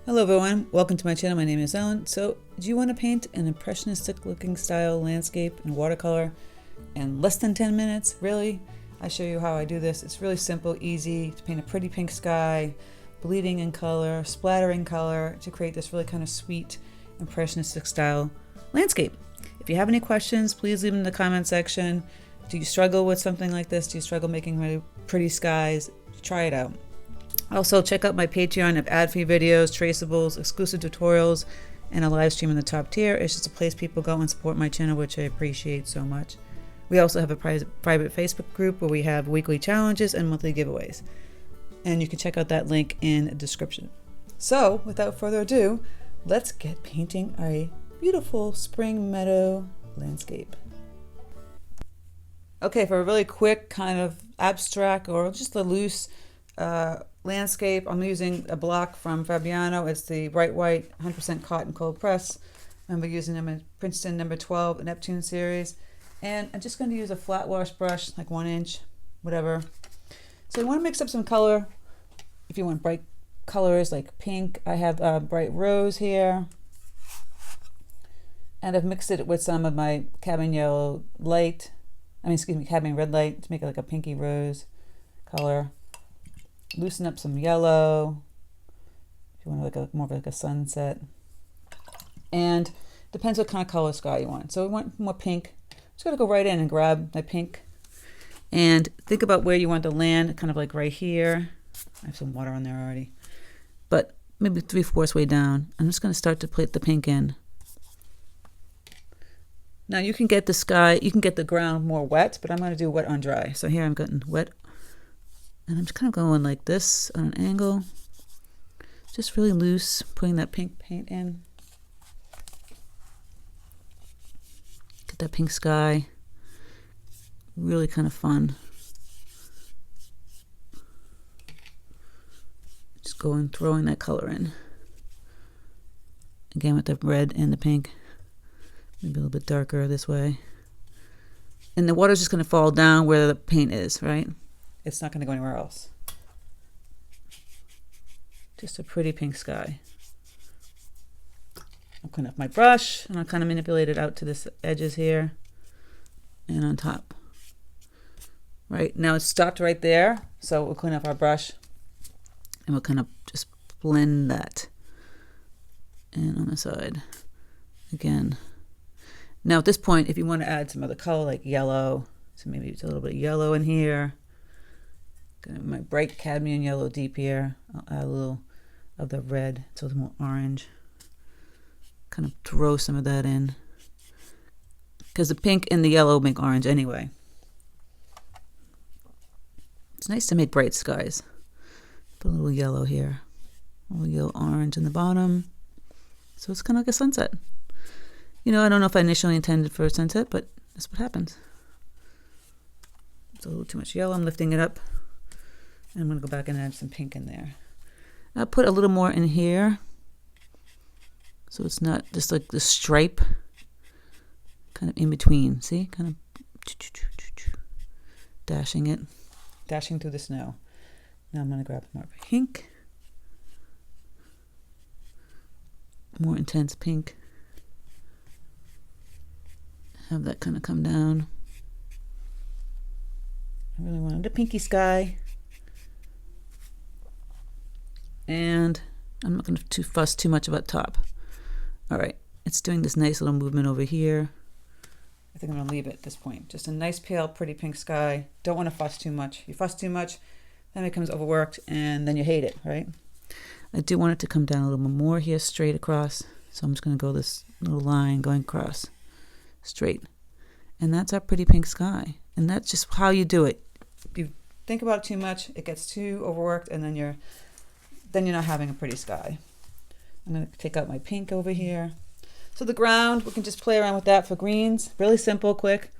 Hello everyone, welcome to my channel. My name is Ellen. So, do you want to paint an impressionistic looking style landscape in watercolor in less than 10 minutes? Really? I show you how I do this. It's really simple, easy to paint a pretty pink sky, bleeding in color, splattering color to create this really kind of sweet impressionistic style landscape. If you have any questions, please leave them in the comment section. Do you struggle with something like this? Do you struggle making really pretty skies? Try it out. Also, check out my Patreon of ad-free videos, traceables, exclusive tutorials, and a live stream in the top tier. It's just a place people go and support my channel, which I appreciate so much. We also have a private Facebook group where we have weekly challenges and monthly giveaways. And you can check out that link in the description. So, without further ado, let's get painting a beautiful spring meadow landscape. Okay, for a really quick kind of abstract or just a loose landscape, I'm using a block from Fabriano. It's the bright white 100% cotton cold press. I'm using them in Princeton number 12 Neptune series. And I'm just going to use a flat wash brush, like 1 inch, whatever. So you want to mix up some color. If you want bright colors like pink, I have bright rose here. And I've mixed it with some of my cadmium red light to make it like a pinky rose color. Loosen up some yellow if you want like more of like a sunset, and depends what kind of color sky you want. So we want more pink. Just gotta go right in and grab my pink and think about where you want to land, kind of like right here. I have some water on there already, but maybe 3/4 way down. I'm just gonna start to put the pink in. Now you can get the sky, you can get the ground more wet, but I'm gonna do wet on dry. So here I'm getting wet. And I'm just kind of going like this on an angle, just really loose, putting that pink paint in. Get that pink sky, really kind of fun. Just going, throwing that color in. Again with the red and the pink, maybe a little bit darker this way. And the water's just going to fall down where the paint is, right? It's not going to go anywhere else. Just a pretty pink sky. I'll clean up my brush and I'll kind of manipulate it out to the edges here and on top. Right, now it's stopped right there. So we'll clean up our brush and we'll kind of just blend that. And on the side again. Now at this point, if you want to add some other color like yellow, so maybe it's a little bit of yellow in here. My bright cadmium yellow deep here. I'll add a little of the red, so it's more orange. Kind of throw some of that in, because the pink and the yellow make orange anyway. It's nice to make bright skies. Put a little yellow here, a little yellow orange in the bottom, so it's kind of like a sunset. You know, I don't know if I initially intended for a sunset, but that's what happens. It's a little too much yellow. I'm lifting it up. I'm going to go back and add some pink in there. I'll put a little more in here, so it's not just like the stripe, kind of in between. See? Kind of dashing it, dashing through the snow. Now I'm going to grab more pink, more intense pink. Have that kind of come down. I really wanted a pinky sky. And I'm not going to fuss too much about top. All right, it's doing this nice little movement over here. I think I'm going to leave it at this point. Just a nice pale, pretty pink sky. Don't want to fuss too much. You fuss too much, then it becomes overworked, and then you hate it, right? I do want it to come down a little bit more here, straight across. So I'm just going to go this little line going across, straight. And that's our pretty pink sky. And that's just how you do it. If you think about it too much, it gets too overworked, and then you're not having a pretty sky. I'm going to take out my pink over here. So the ground, we can just play around with that for greens. Really simple, quick.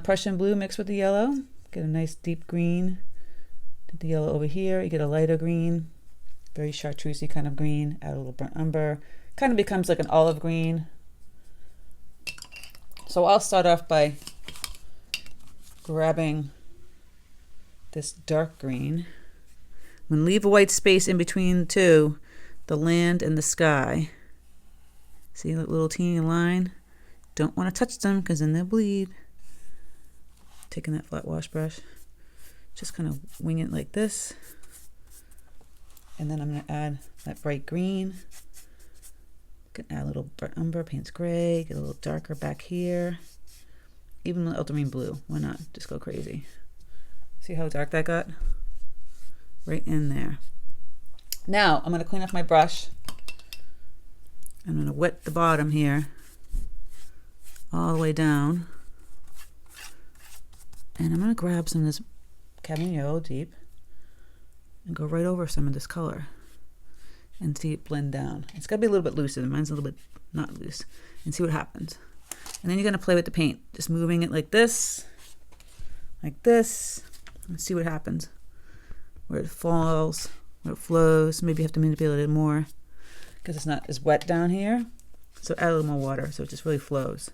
Prussian blue mixed with the yellow. Get a nice deep green. Put the yellow over here. You get a lighter green. Very chartreusey kind of green. Add a little burnt umber. Kind of becomes like an olive green. So I'll start off by grabbing this dark green. I'm going to leave a white space in between the two the land and the sky. See that little teeny line? Don't want to touch them because then they'll bleed. Taking that flat wash brush, just kind of wing it like this. And then I'm going to add that bright green. Can add a little umber, Paynes gray, get a little darker back here. Even the ultramarine blue, why not? Just go crazy. See how dark that got? Right in there. Now I'm going to clean off my brush. I'm going to wet the bottom here all the way down. And I'm going to grab some of this cadmium yellow deep and go right over some of this color and see it blend down. It's got to be a little bit looser. Mine's a little bit not loose. And see what happens. And then you're going to play with the paint. Just moving it like this, and see what happens. Where it falls, where it flows. Maybe you have to manipulate it more because it's not as wet down here. So add a little more water so it just really flows.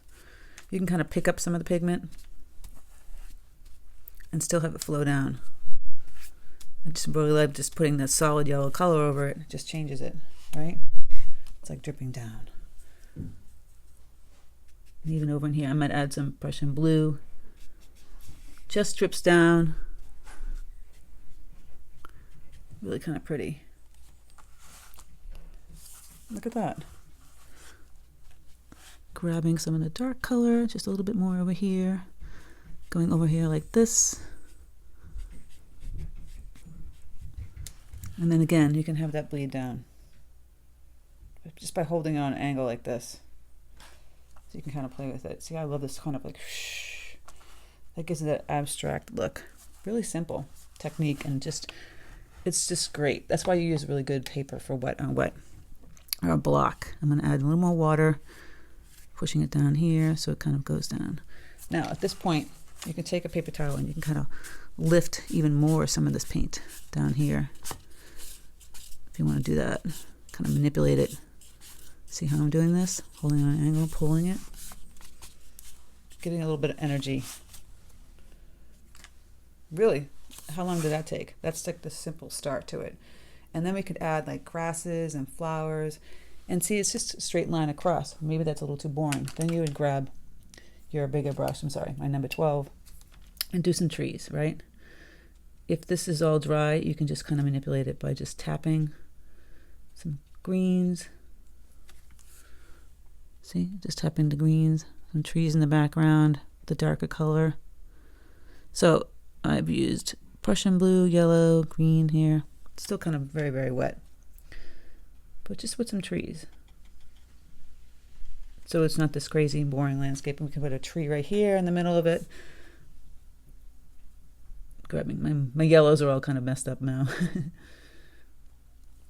You can kind of pick up some of the pigment and still have it flow down. I just really like just putting that solid yellow color over it. It just changes it, right? It's like dripping down. And even over in here, I might add some Prussian blue. Just drips down. Really kind of pretty. Look at that. Grabbing some of the dark color, just a little bit more over here. Going over here like this. And then again, you can have that bleed down. Just by holding it on an angle like this. So you can kind of play with it. See, I love this kind of like shh. That gives it that abstract look. Really simple technique and just, it's just great. That's why you use really good paper for wet on wet or a block. I'm going to add a little more water, pushing it down here so it kind of goes down. Now at this point, you can take a paper towel and you can kind of lift even more some of this paint down here. If you want to do that, kind of manipulate it. See how I'm doing this? Holding on an angle, pulling it. Getting a little bit of energy. Really, how long did that take? That's like the simple start to it. And then we could add like grasses and flowers. And see, it's just a straight line across. Maybe that's a little too boring. Then you would grab your bigger brush, I'm sorry, my number 12, and do some trees, right? If this is all dry, you can just kind of manipulate it by just tapping some greens. See, just tapping the greens, some trees in the background, the darker color. So I've used Prussian blue, yellow, green here. It's still kind of very, very wet. But just with some trees. So it's not this crazy, boring landscape. And we can put a tree right here in the middle of it. Grabbing my yellows are all kind of messed up now.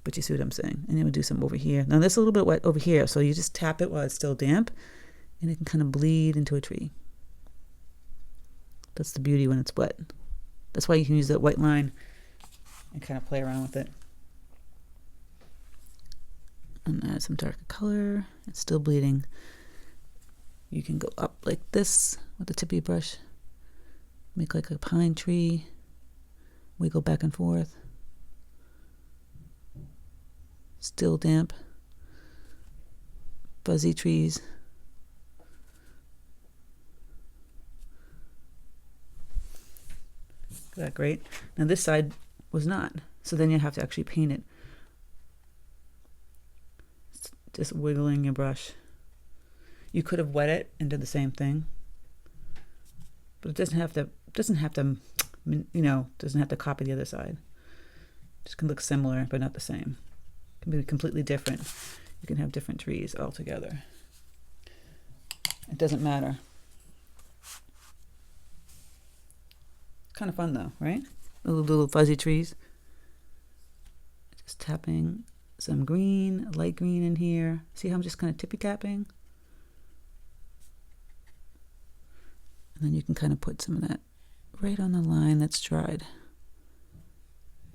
But you see what I'm saying. And then we'll do some over here. Now this is a little bit wet over here. So you just tap it while it's still damp. And it can kind of bleed into a tree. That's the beauty when it's wet. That's why you can use that white line and kind of play around with it. And add some darker color. It's still bleeding. You can go up like this with the tip of your brush. Make like a pine tree. Wiggle back and forth. Still damp. Fuzzy trees. Isn't that great? Now this side was not. So then you have to actually paint it. Just wiggling your brush. You could have wet it and did the same thing. But it doesn't have to, doesn't have to copy the other side. Just can look similar, but not the same. It can be completely different. You can have different trees all together. It doesn't matter. Kind of fun though, right? Little fuzzy trees. Just tapping some green, light green in here. See how I'm just kind of tippy tapping? And then you can kind of put some of that right on the line that's dried.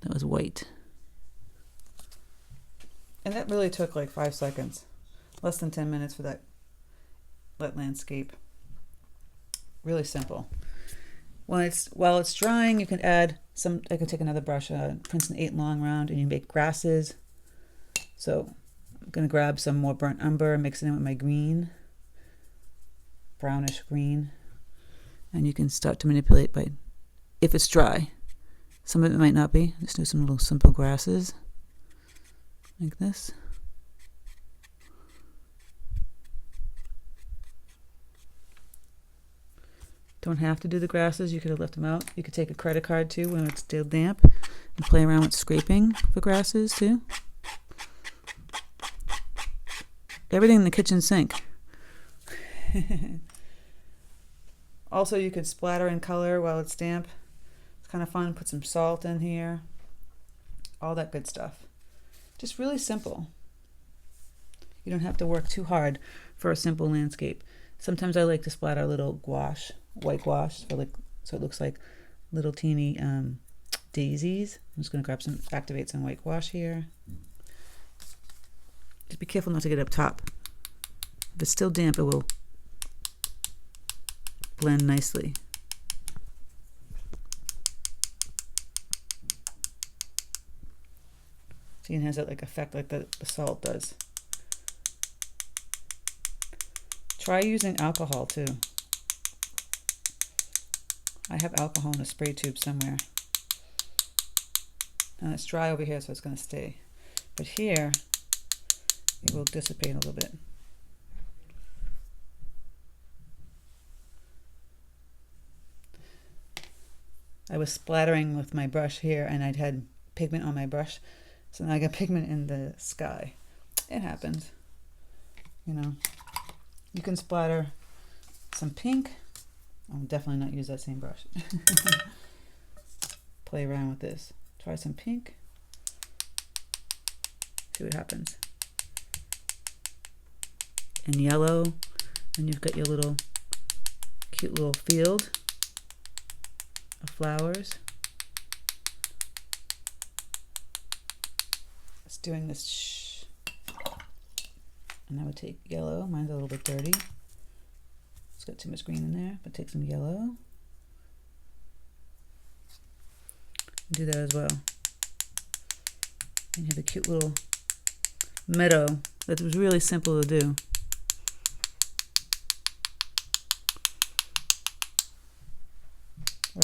That was white. And that really took like 5 seconds. Less than 10 minutes for that landscape. Really simple. While it's drying, you can add some, I could take another brush, Princeton 8 long round, and you make grasses So I'm going to grab some more burnt umber, mix it in with my green, brownish green, and you can start to manipulate by, if it's dry. Some of it might not be. Just do some little simple grasses like this. Don't have to do the grasses. You could have left them out. You could take a credit card too when it's still damp and play around with scraping for grasses too. Everything in the kitchen sink. Also, you could splatter in color while it's damp. It's kind of fun. Put some salt in here. All that good stuff. Just really simple. You don't have to work too hard for a simple landscape. Sometimes I like to splatter a little gouache, white gouache, so it looks like little teeny daisies. I'm just going to activate some white gouache here. Just be careful not to get up top. If it's still damp, it will blend nicely. See, it has that like effect like the salt does. Try using alcohol too. I have alcohol in a spray tube somewhere. And it's dry over here, so it's going to stay. But here, it will dissipate a little bit. I was splattering with my brush here, and I'd had pigment on my brush. So now I got pigment in the sky. It happens. You know, you can splatter some pink. I'll definitely not use that same brush. Play around with this. Try some pink. See what happens. And yellow. And you've got your little cute little field of flowers. It's doing this shh. And I would take yellow. Mine's a little bit dirty. It's got too much green in there, but take some yellow. Do that as well. And you have a cute little meadow that was really simple to do.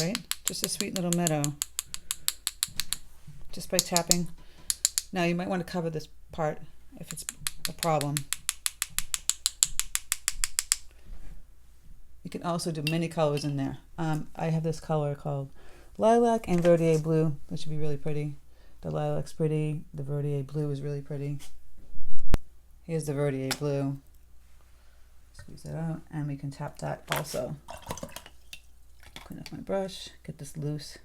Right? Just a sweet little meadow. Just by tapping. Now you might want to cover this part if it's a problem. You can also do many colors in there. I have this color called lilac and verditer blue, which should be really pretty. The lilac's pretty. The verditer blue is really pretty. Here's the verditer blue. Squeeze that out, and we can tap that also. Clean up my brush. Get this loose.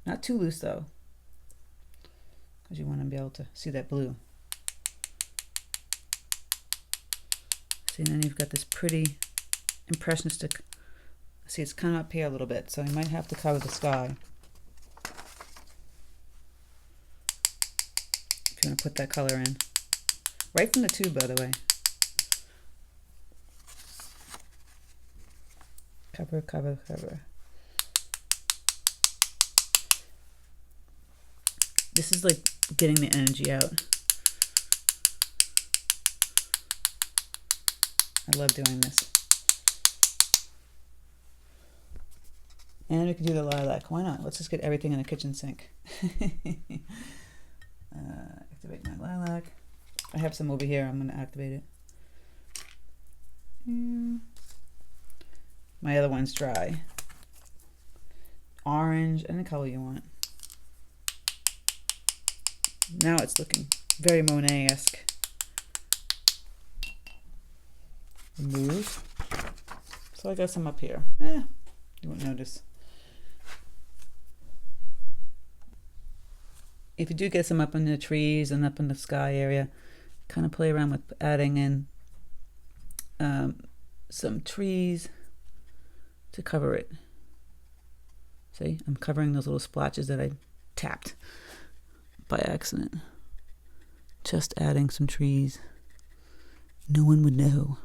Not too loose though, because you want to be able to see that blue. See, and then you've got this pretty impressionistic. See, it's kind of up here a little bit, so you might have to cover the sky if you want to put that color in. Right from the tube, by the way. Cover, cover, cover. This is like getting the energy out. I love doing this. And we can do the lilac. Why not? Let's just get everything in the kitchen sink. Activate my lilac. I have some over here. I'm going to activate it. My other one's dry. Orange, any color you want. Now it's looking very Monet-esque. Remove. So I got some up here. You won't notice. If you do get some up in the trees and up in the sky area, kind of play around with adding in some trees to cover it. See, I'm covering those little splotches that I tapped by accident. Just adding some trees. No one would know.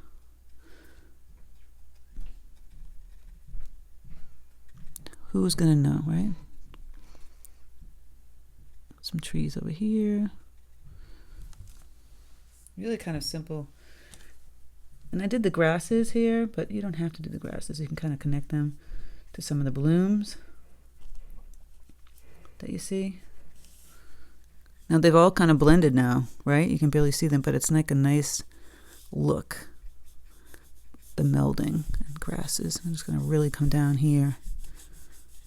Who's gonna know, right? Some trees over here. Really kind of simple. And I did the grasses here, but you don't have to do the grasses. You can kind of connect them to some of the blooms that you see. Now they've all kind of blended now, right? You can barely see them, but it's like a nice look. The melding and grasses. I'm just going to really come down here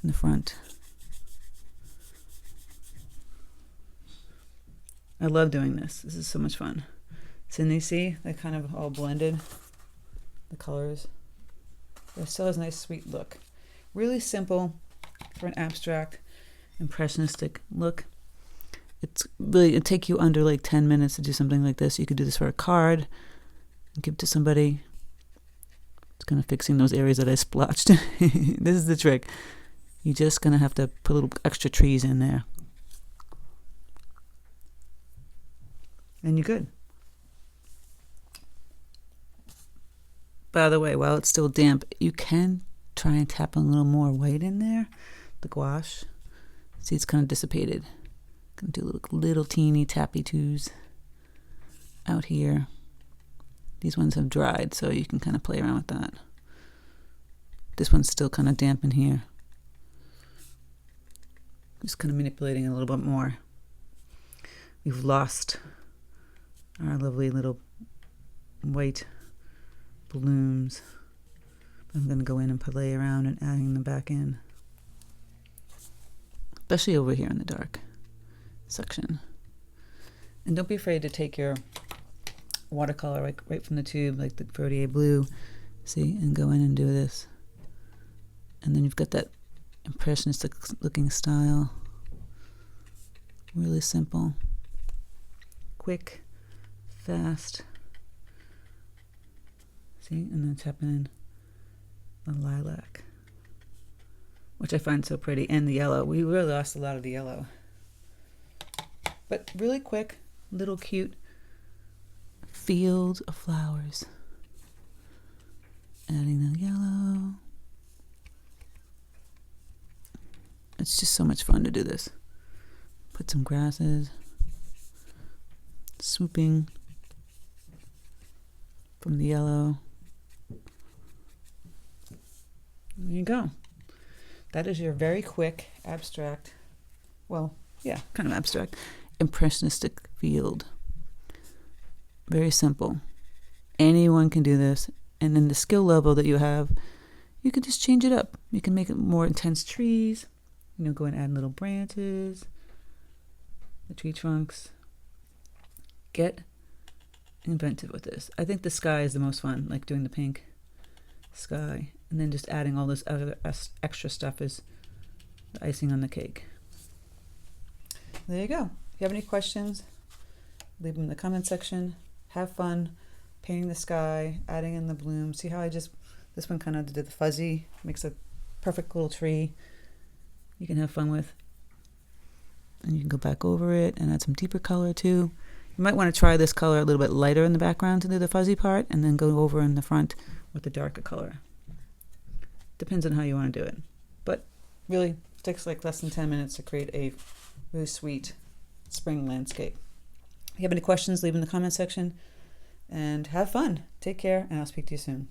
in the front. I love doing this. This is so much fun. So you see, they kind of all blended, the colors. It still has a nice sweet look. Really simple for an abstract, impressionistic look. It's really, it'd take you under like 10 minutes to do something like this. You could do this for a card and give it to somebody. It's kind of fixing those areas that I splotched. This is the trick. You're just going to have to put little extra trees in there. And you're good. By the way, while it's still damp, you can try and tap a little more white in there, the gouache. See, it's kind of dissipated. Gonna do little teeny tappy twos out here. These ones have dried, so you can kind of play around with that. This one's still kind of damp in here. Just kind of manipulating a little bit more. We've lost our lovely little white blooms. I'm going to go in and play around and adding them back in. Especially over here in the dark section. And don't be afraid to take your watercolor right from the tube, like the verditer blue, see, and go in and do this. And then you've got that impressionistic looking style. Really simple, quick, fast. See, and then tapping in the lilac, which I find so pretty, and the yellow. We really lost a lot of the yellow, but really quick, little cute field of flowers. Adding the yellow. It's just so much fun to do this. Put some grasses, swooping from the yellow. There you go. That is your very quick abstract, well, yeah, kind of abstract, impressionistic field. Very simple. Anyone can do this. And then the skill level that you have, you can just change it up. You can make it more intense trees. You know, go and add little branches, the tree trunks. Get inventive with this. I think the sky is the most fun, like doing the pink sky. And then just adding all this other extra stuff is the icing on the cake. There you go. If you have any questions, leave them in the comment section. Have fun painting the sky, adding in the bloom. See how I just, this one kind of did the fuzzy, makes a perfect little tree you can have fun with. And you can go back over it and add some deeper color too. You might want to try this color a little bit lighter in the background to do the fuzzy part, and then go over in the front with the darker color. Depends on how you want to do it. But really takes like less than 10 minutes to create a really sweet spring landscape. If you have any questions, leave them in the comment section. And have fun. Take care, and I'll speak to you soon.